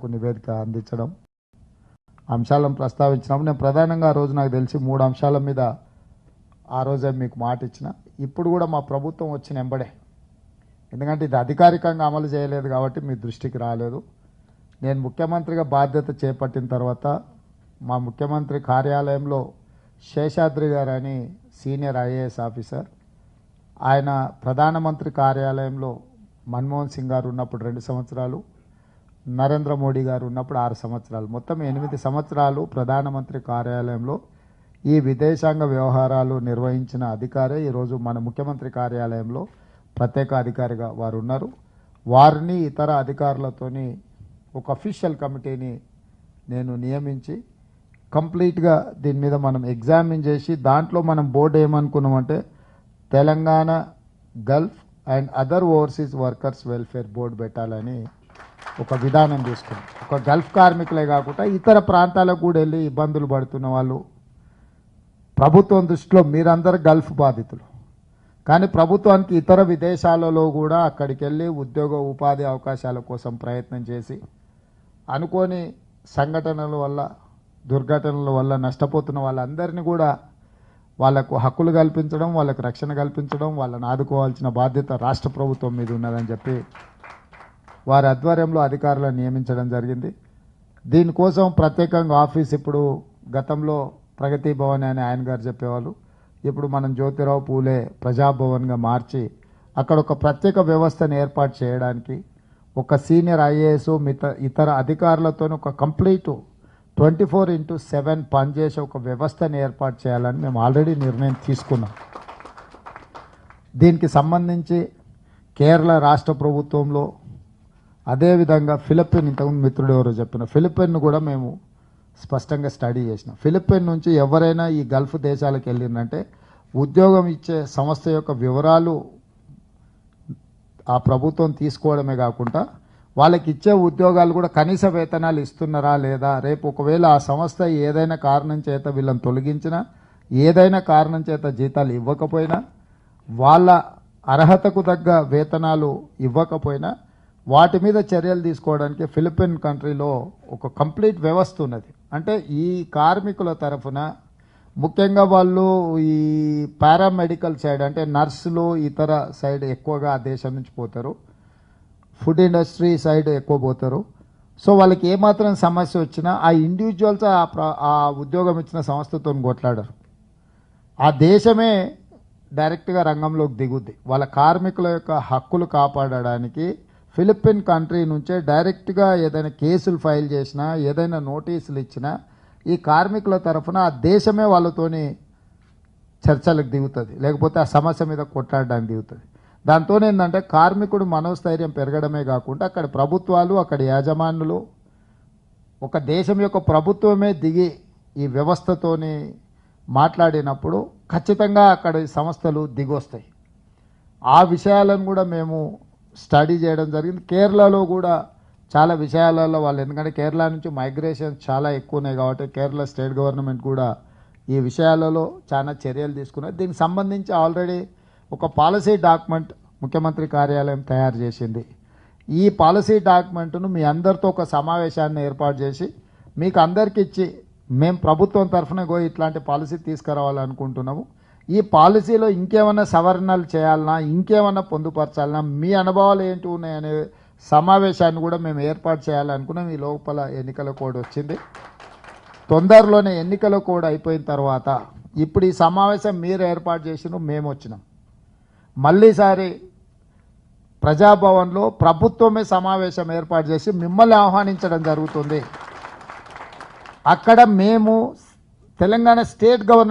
నాకు నివేదిక అందించడం, అంశాలను ప్రస్తావించినప్పుడు నేను ప్రధానంగా ఆ రోజు నాకు తెలిసి 3 అంశాల మీద ఆ రోజే మీకు మాట ఇచ్చిన. ఇప్పుడు కూడా మా ప్రభుత్వం వచ్చిన ఎంబడే, ఎందుకంటే ఇది అధికారికంగా అమలు చేయలేదు కాబట్టి మీ దృష్టికి రాలేదు. నేను ముఖ్యమంత్రిగా బాధ్యత చేపట్టిన తర్వాత మా ముఖ్యమంత్రి కార్యాలయంలో శేషాద్రి గారు అని సీనియర్ ఐఏఎస్ ఆఫీసర్, ఆయన ప్రధానమంత్రి కార్యాలయంలో మన్మోహన్ సింగ్ గారు ఉన్నప్పుడు 2 సంవత్సరాలు, నరేంద్ర మోడీ గారు ఉన్నప్పుడు 6 సంవత్సరాలు, మొత్తం 8 సంవత్సరాలు ప్రధానమంత్రి కార్యాలయంలో ఈ విదేశాంగ వ్యవహారాలు నిర్వహించిన అధికారే ఈరోజు మన ముఖ్యమంత్రి కార్యాలయంలో ప్రత్యేక అధికారిగా వారు ఉన్నారు. వారిని ఇతర అధికారులతోని ఒక అఫీషియల్ కమిటీని నేను నియమించి కంప్లీట్గా దీని మీద మనం ఎగ్జామిన్ చేసి దాంట్లో మనం బోర్డు ఏమనుకున్నామంటే Telangana Gulf and other overseas workers welfare board పెట్టాలని ఒక విధానం తీసుకున్నాం. ఒక గల్ఫ్ కార్మికులే కాకుండా ఇతర ప్రాంతాలకు కూడా వెళ్ళి ఇబ్బందులు పడుతున్న వాళ్ళు, ప్రభుత్వం దృష్టిలో మీరందరూ గల్ఫ్ బాధితులు, కానీ ప్రభుత్వానికి ఇతర విదేశాలలో కూడా అక్కడికి వెళ్ళి ఉద్యోగ ఉపాధి అవకాశాల కోసం ప్రయత్నం చేసి అనుకోని సంఘటనల వల్ల దుర్ఘటనల వల్ల నష్టపోతున్న వాళ్ళందరినీ కూడా వాళ్లకు హక్కులు కల్పించడం, వాళ్ళకు రక్షణ కల్పించడం, వాళ్ళని ఆదుకోవాల్సిన బాధ్యత రాష్ట్ర ప్రభుత్వం మీద ఉన్నదని చెప్పి వారి ఆధ్వర్యంలో అధికారులను నియమించడం జరిగింది. దీనికోసం ప్రత్యేకంగా ఆఫీస్, ఇప్పుడు గతంలో ప్రగతి భవన్ అని ఆయన గారు చెప్పేవాళ్ళు, ఇప్పుడు మనం జ్యోతిరావు పూలే ప్రజాభవన్గా మార్చి అక్కడ ఒక ప్రత్యేక వ్యవస్థను ఏర్పాటు చేయడానికి ఒక సీనియర్ ఐఏఎస్ ఇతర అధికారులతో ఒక కంప్లీట్ 24/7 పనిచేసే ఒక వ్యవస్థను ఏర్పాటు చేయాలని మేము ఆల్రెడీ నిర్ణయం తీసుకున్నాం. దీనికి సంబంధించి కేరళ రాష్ట్ర ప్రభుత్వంలో, అదేవిధంగా ఫిలిప్పైన్, ఇంతకుముందు మిత్రుడు ఎవరో చెప్పిన ఫిలిప్పైన్ను కూడా మేము స్పష్టంగా స్టడీ చేసినాం. ఫిలిప్పైన్ నుంచి ఎవరైనా ఈ గల్ఫ్ దేశాలకు వెళ్ళిందంటే ఉద్యోగం ఇచ్చే సంస్థ యొక్క వివరాలు ఆ ప్రభుత్వం తీసుకోవడమే కాకుండా వాళ్ళకి ఇచ్చే ఉద్యోగాలు కూడా కనీస వేతనాలు ఇస్తున్నారా లేదా, రేపు ఒకవేళ ఆ సంస్థ ఏదైనా కారణం చేత వీళ్ళని తొలగించినా, ఏదైనా కారణం చేత జీతాలు ఇవ్వకపోయినా, వాళ్ళ అర్హతకు తగ్గ వేతనాలు ఇవ్వకపోయినా వాటి మీద చర్యలు తీసుకోవడానికి ఫిలిప్పైన్ కంట్రీలో ఒక కంప్లీట్ వ్యవస్థ ఉన్నది. అంటే ఈ కార్మికుల తరఫున ముఖ్యంగా వాళ్ళు ఈ పారామెడికల్ సైడ్, అంటే నర్సులు ఇతర సైడ్ ఎక్కువగా ఆ దేశం నుంచి పోతారు, ఫుడ్ ఇండస్ట్రీ సైడ్ ఎక్కువ పోతారు. సో వాళ్ళకి ఏమాత్రం సమస్య వచ్చినా ఆ ఇండివిజువల్స్ ఆ ఉద్యోగం ఇచ్చిన సంస్థతో కొట్లాడరు, ఆ దేశమే డైరెక్ట్గా రంగంలోకి దిగుద్ది. వాళ్ళ కార్మికుల యొక్క హక్కులు కాపాడడానికి ఫిలిప్పైన్ కంట్రీ నుంచే డైరెక్ట్గా ఏదైనా కేసులు ఫైల్ చేసినా, ఏదైనా నోటీసులు ఇచ్చినా ఈ కార్మికుల తరఫున ఆ దేశమే వాళ్ళతోని చర్చలకు దిగుతుంది, లేకపోతే ఆ సమస్య మీద కొట్లాడడానికి దిగుతుంది. దాంతో ఏంటంటే కార్మికుడు మనోస్థైర్యం పెరగడమే కాకుండా అక్కడ ప్రభుత్వాలు, అక్కడ యాజమానులు, ఒక దేశం యొక్క ప్రభుత్వమే దిగి ఈ వ్యవస్థతోని మాట్లాడినప్పుడు ఖచ్చితంగా అక్కడ సంస్థలు దిగొస్తాయి. ఆ విషయాలను కూడా మేము స్టడీ చేయడం జరిగింది. కేరళలో కూడా చాలా విషయాలలో వాళ్ళు, ఎందుకంటే కేరళ నుంచి మైగ్రేషన్ చాలా ఎక్కువ ఉన్నాయి కాబట్టి కేరళ స్టేట్ గవర్నమెంట్ కూడా ఈ విషయాలలో చాలా చర్యలు తీసుకున్నారు. దీనికి సంబంధించి ఆల్రెడీ ఒక పాలసీ డాక్యుమెంట్ ముఖ్యమంత్రి కార్యాలయం తయారు చేసింది. ఈ పాలసీ డాక్యుమెంట్ను మీ అందరితో ఒక సమావేశాన్ని ఏర్పాటు చేసి మీకు అందరికీ ఇచ్చి, మేము ప్రభుత్వం తరఫున ఇట్లాంటి పాలసీ తీసుకురావాలనుకుంటున్నాము, ఈ పాలసీలో ఇంకేమైనా సవరణలు చేయాలన్నా, ఇంకేమైనా పొందుపరచాలన్నా, మీ అనుభవాలు ఏంటి ఉన్నాయనే సమావేశాన్ని కూడా మేము ఏర్పాటు చేయాలనుకున్నాం. ఈ లోపల ఎన్నికల కోడ్ వచ్చింది. తొందరలోనే ఎన్నికల కోడ్ అయిపోయిన తర్వాత ఇప్పుడు ఈ సమావేశం మీరు ఏర్పాటు చేసిన మేము వచ్చినాం. మళ్ళీసారి ప్రజాభవన్లో ప్రభుత్వమే సమావేశం ఏర్పాటు చేసి మిమ్మల్ని ఆహ్వానించడం జరుగుతుంది. అక్కడ మేము తెలంగాణ స్టేట్ గవర్నమెంట్